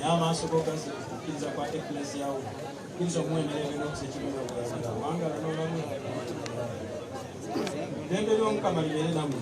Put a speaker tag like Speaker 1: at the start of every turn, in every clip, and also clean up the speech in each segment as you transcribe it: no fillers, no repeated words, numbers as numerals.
Speaker 1: n'amaaso go gakkiriza kwa eklesiya wo kiriza omwemerere n'okusekirira obulamu wangala n'olamu ddembe ly'omukama libeere nammwe.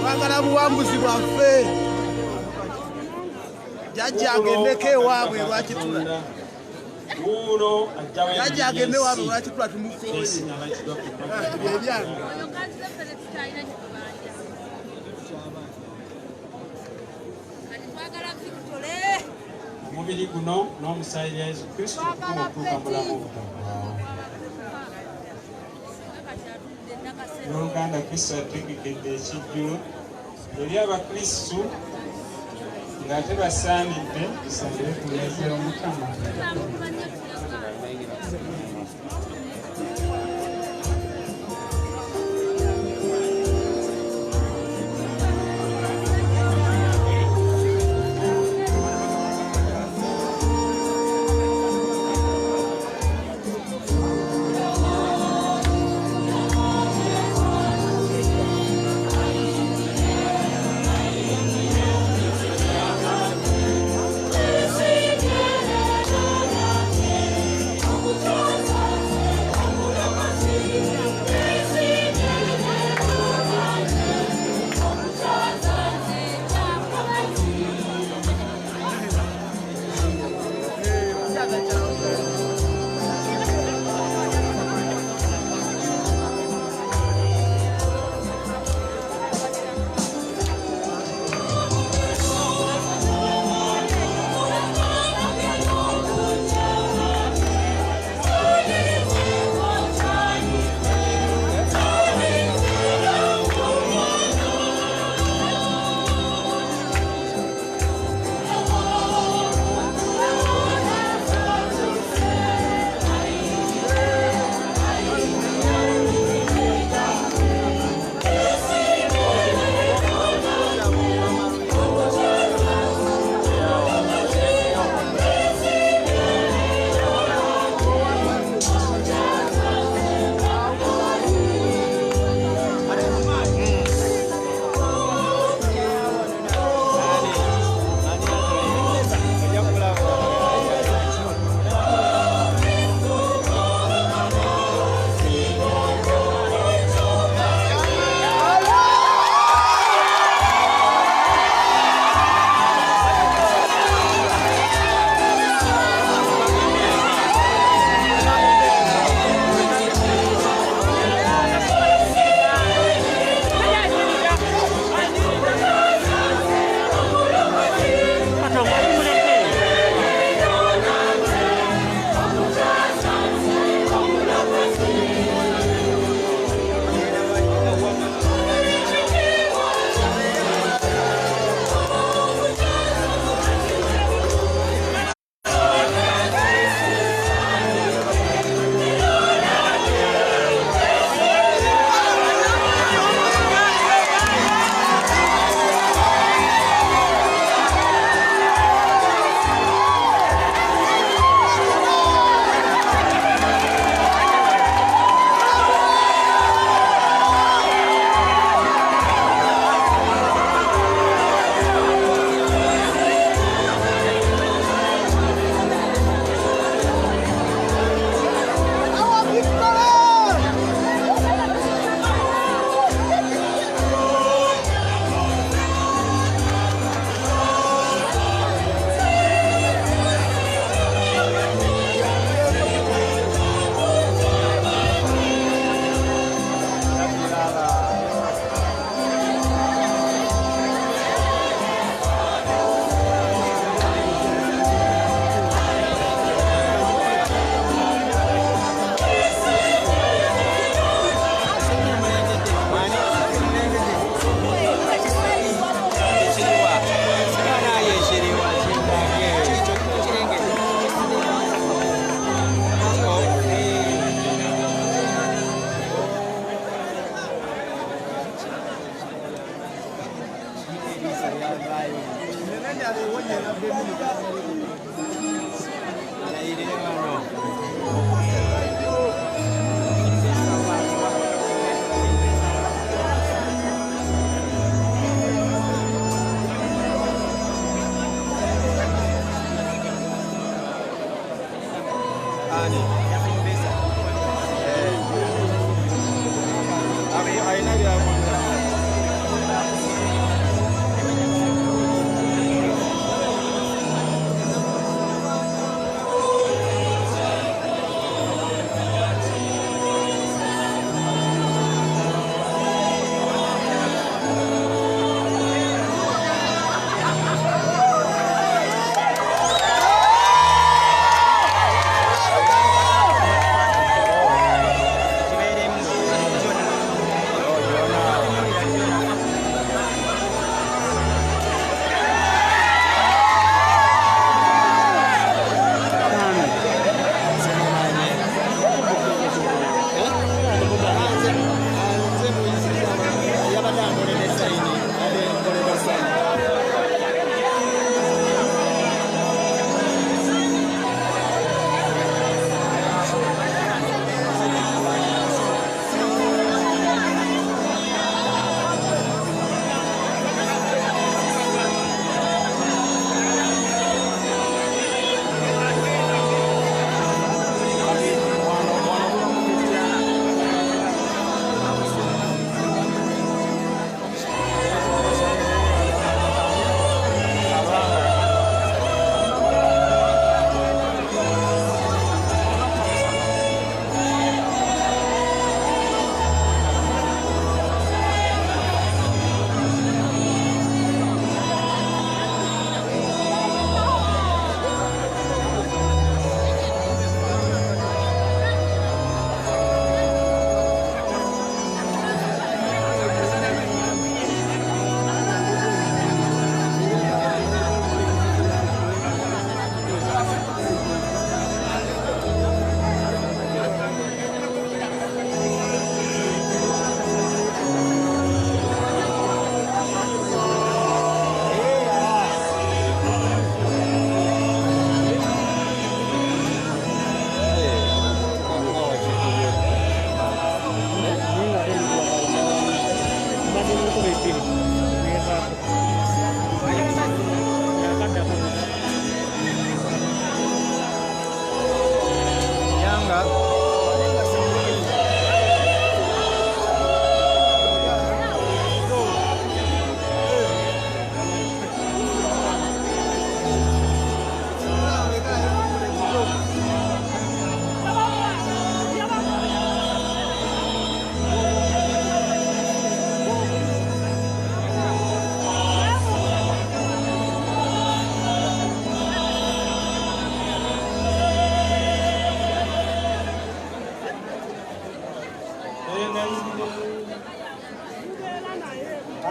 Speaker 2: Wangala buwambuzi bwaffe jajja agendeko ewaabwe lwakitula jajja agende ewaabwe lwakitula tumukoye byebyange
Speaker 1: omubiri guno n'omusaayi lya Yesu Kristo okutuuka mulamu obutaggwaawo. N'oluganda Kristo ategekedde ekijjulo eri abakristu ng'ate basaanidde tusabire kuleetera Omukama.
Speaker 3: Yeah.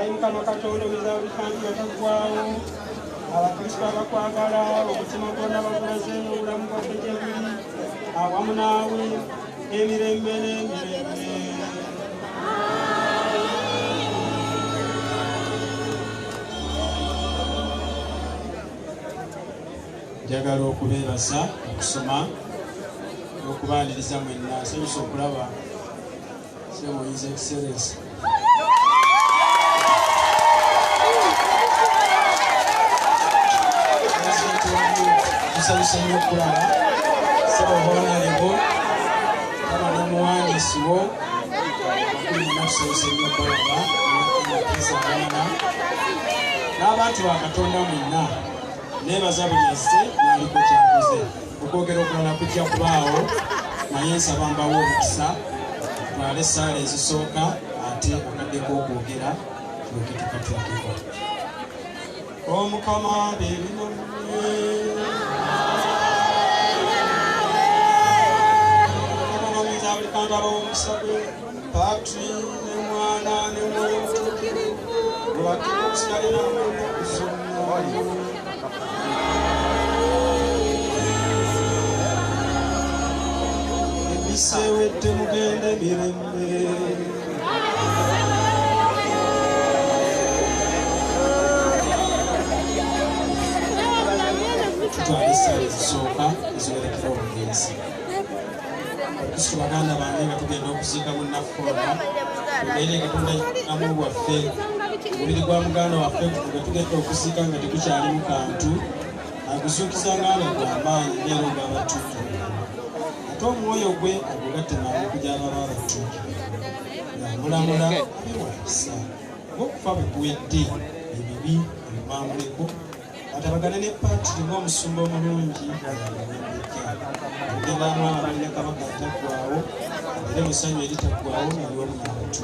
Speaker 1: Mukama Katonda omuzawo bikantu bataggwaawo abakristo abakwagala omutima gwonna bagulaze n'obulamu bwadde gye buli awamu naawe emirembe n'emirembe. Njagala okubeebaza okusoma n'okubaaniriza mwenna. Nsanyusa okulaba Semoyize Excellence. Nsanyusa nnyo okulaba Ssebahoonalebo kama n'omuwandiisi wo nakusanyusa nnyo okulaba n'abaana n'abantu ba Katonda mwenna. Neebaza buli azze n'aliko kyakoze. Okwogera okulala kujja kubaawo naye nsaba mbawo omukisa twale essaala ezisooka ate akaddeko okwogera tulyoke tukatuukeko. Omukama beebinonye omunoonyeza buli kantu ab'omukisa gwe Patri ne Mwana ne Mwoyo Mutuukirivu olwakira okusigala nammwe ennaku zonna. Sewedde mugende mirembe. ziwerekera obugenzi. Kristo baganda bange nga tugenda okuziika munnaffe era Katonda amu waffe omubiri gwa muganda waffe nga tugenda okuziika nga tekukyalimu kantu aguzuukiza nganda gw'amaanyi neera ogw'abatuukirivu ate omwoyo gwe agugatte n'amuku gy'ababa abatuukirivu mulamula abiwalisa ng'okufa bwe kuwedde ebibi ebimambuleko atabagane ne Patrick ng'omusumba omulungi ndebamu abalina kabaka ataggwaawo era musanyu eritaggwaawo naliwo munyabatu